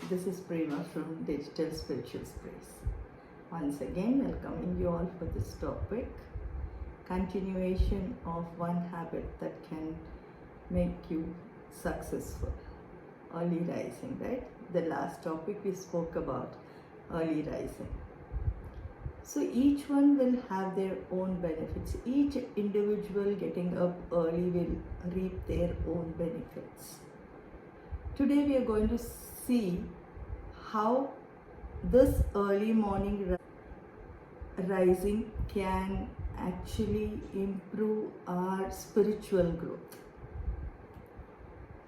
This is Prema from Digital Spiritual Space. Once again, welcoming you all for this topic. Continuation of one habit that can make you successful. Early rising, right? The last topic we spoke about early rising. So each one will have their own benefits. Each individual getting up early will reap their own benefits. Today we are going to see how this early morning rising can actually improve our spiritual growth.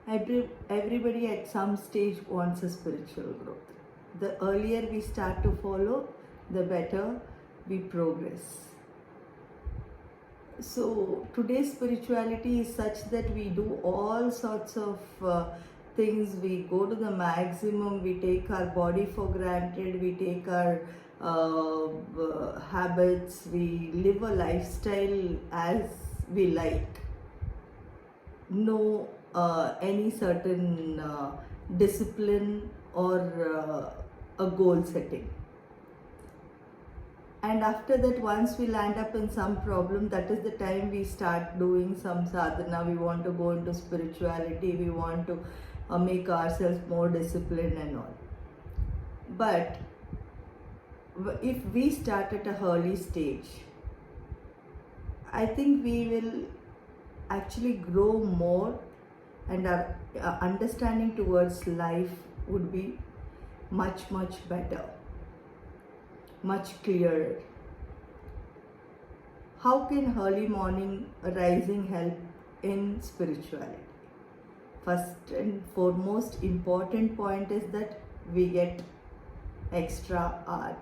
Everybody at some stage wants a spiritual growth. The earlier we start to follow, the better we progress. So today's spirituality is such that we do all sorts of things. We go to the maximum, we take our body for granted, we take our habits, we live a lifestyle as we like. No any certain discipline or a goal setting. And after that, once we land up in some problem, that is the time we start doing some sadhana. We want to go into spirituality, we want to make ourselves more disciplined and all. But if we start at a early stage, I think we will actually grow more, and our understanding towards life would be much better, much clearer. How can early morning rising help in spirituality? First and foremost important point is that we get extra hour.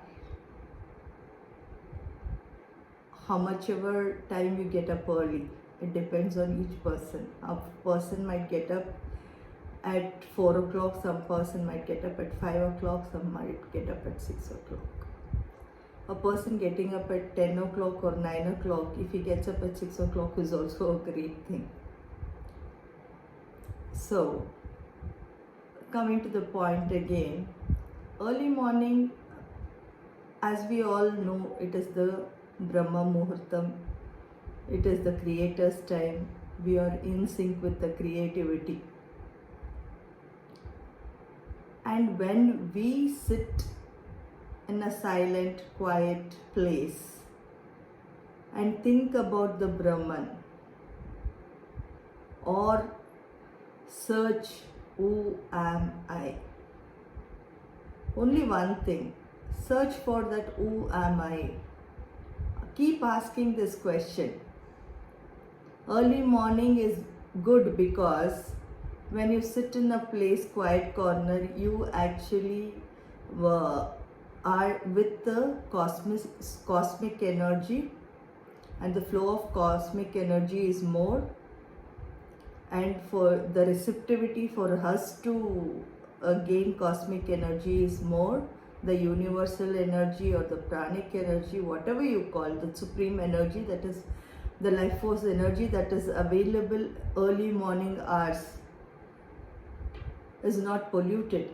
How much ever time you get up early, it depends on each person. A person might get up at 4 o'clock, some person might get up at 5 o'clock, some might get up at 6 o'clock. A person getting up at 10 o'clock or 9 o'clock, if he gets up at 6 o'clock, is also a great thing. So, coming to the point again, early morning, as we all know, it is the Brahma Muhurtam, it is the Creator's time, we are in sync with the creativity. And when we sit in a silent, quiet place and think about the Brahman, or search who am I. Only one thing, search for that who am I. Keep asking this question. Early morning is good because when you sit in a place, quiet corner, you actually are with the cosmic energy, and the flow of cosmic energy is more, and for the receptivity for us to gain cosmic energy is more. The universal energy or the pranic energy, whatever you call, the supreme energy, that is the life force energy that is available early morning hours, is not polluted.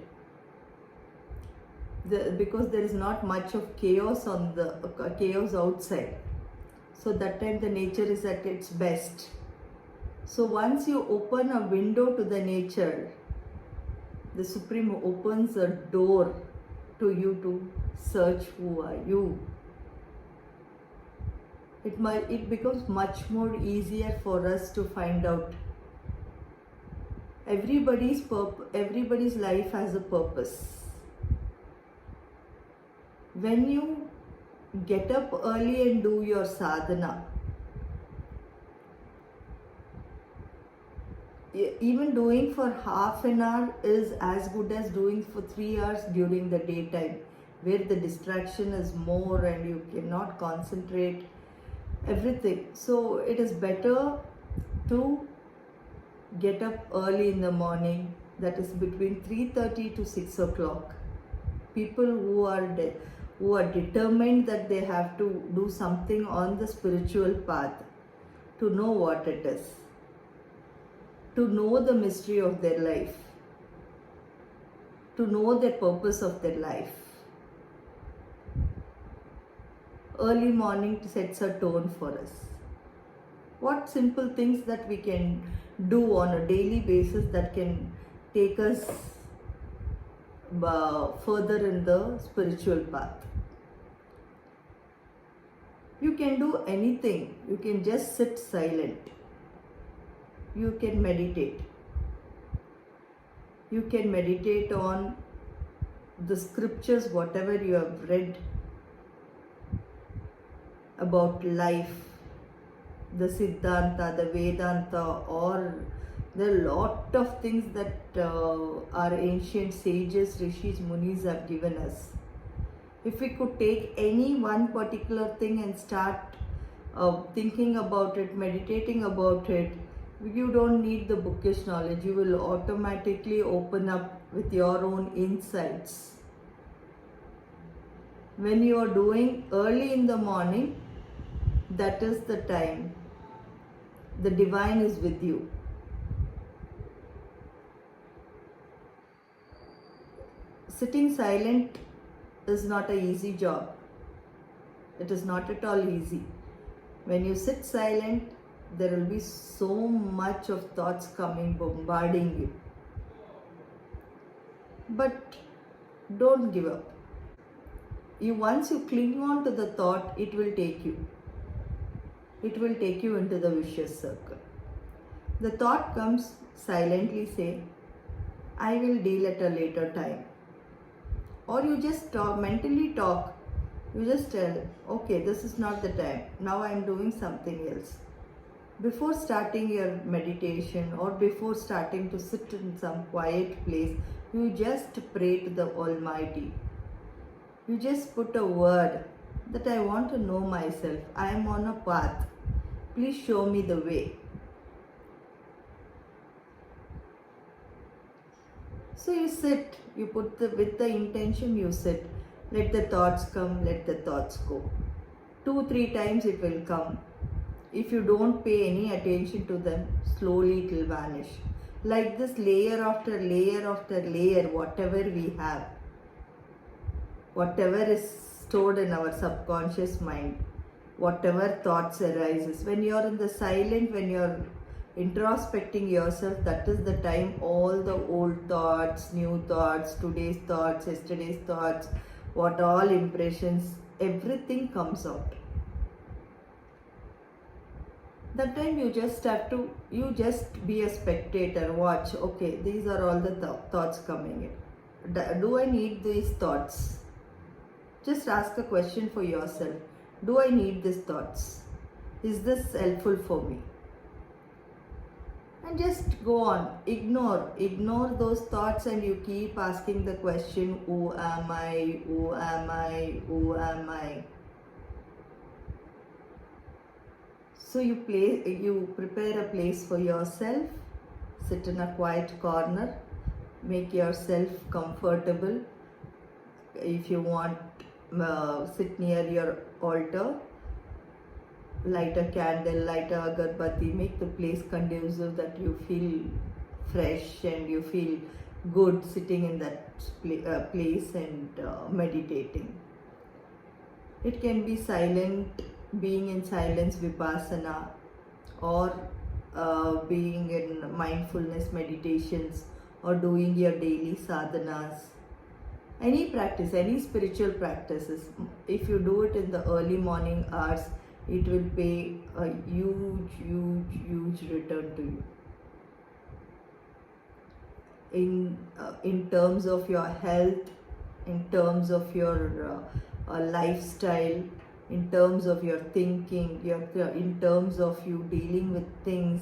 Because there is not much of chaos on the chaos outside. So that time the nature is at its best. So once you open a window to the nature, the Supreme opens a door to you to search who are you. It becomes much more easier for us to find out. Everybody's life has a purpose. When you get up early and do your sadhana, even doing for half an hour is as good as doing for 3 hours during the daytime, where the distraction is more and you cannot concentrate everything. So it is better to get up early in the morning, that is between 3:30 to 6 o'clock. People who are determined that they have to do something on the spiritual path, to know what it is, to know the mystery of their life, to know the purpose of their life. Early morning sets a tone for us. What simple things that we can do on a daily basis that can take us further in the spiritual path. You can do anything. You can just sit silent. You can meditate. You can meditate on the scriptures, whatever you have read about life, the Siddhanta, the Vedanta, or there are a lot of things that our ancient sages, rishis, munis have given us. If we could take any one particular thing and start thinking about it, meditating about it, you don't need the bookish knowledge. You will automatically open up with your own insights. When you are doing early in the morning, that is the time. The divine is with you. Sitting silent is not an easy job. It is not at all easy. When you sit silent, there will be so much of thoughts coming, bombarding you. But don't give up. Once you cling on to the thought, it will take you. It will take you into the vicious circle. The thought comes, silently say, I will deal at a later time. Or you just mentally talk. You just tell, okay, this is not the time. Now I am doing something else. Before starting your meditation or before starting to sit in some quiet place, you just pray to the Almighty. You just put a word that I want to know myself. I am on a path. Please show me the way. So you sit, you put with the intention, you sit. Let the thoughts come, let the thoughts go. 2-3 times it will come. If you don't pay any attention to them, slowly it will vanish. Like this, layer after layer after layer, whatever we have, whatever is stored in our subconscious mind, whatever thoughts arises, when you are in the silent, when you are introspecting yourself, that is the time all the old thoughts, new thoughts, today's thoughts, yesterday's thoughts, what all impressions, everything comes out. That time you just have to, you just be a spectator, watch, okay, these are all the thoughts coming in. Do I need these thoughts? Just ask a question for yourself. Do I need these thoughts? Is this helpful for me? And just go on. Ignore those thoughts, and you keep asking the question, who am I? Who am I? Who am I? So you prepare a place for yourself, sit in a quiet corner, make yourself comfortable. If you want, sit near your altar, light a candle, light a agarbatti, make the place conducive that you feel fresh and you feel good sitting in that place and meditating. It can be silent, being in silence vipassana, or being in mindfulness meditations, or doing your daily sadhanas. Any practice, any spiritual practices, if you do it in the early morning hours, it will pay a huge return to you. In terms of your health, in terms of your lifestyle, in terms of your thinking, in terms of you dealing with things,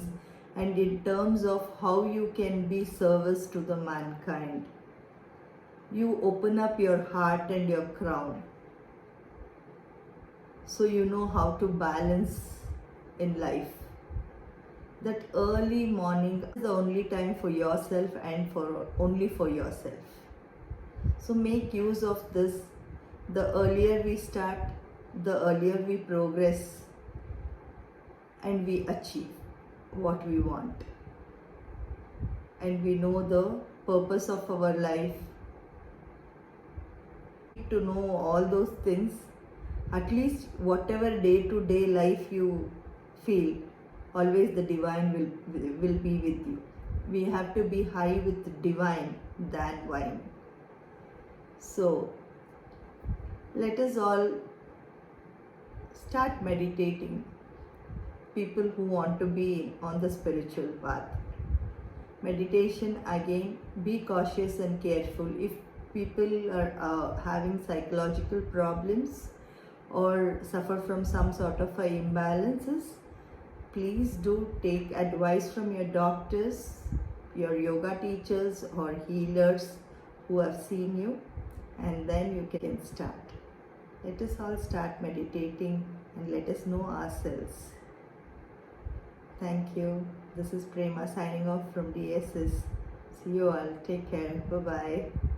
and in terms of how you can be service to the mankind. You open up your heart and your crown, so you know how to balance in life. That early morning is the only time for yourself and only for yourself. So make use of this. The earlier we start, the earlier we progress, and we achieve what we want. And we know the purpose of our life, need to know all those things. At least whatever day to day life you feel, always the divine will be with you. We have to be high with the divine than wine. So let us all start meditating. People who want to be on the spiritual path. Meditation, again, be cautious and careful. If people are having psychological problems or suffer from some sort of imbalances, please do take advice from your doctors, your yoga teachers or healers who have seen you, and then you can start. Let us all start meditating and let us know ourselves. Thank you. This is Prema signing off from DSS. See you all. Take care. Bye-bye.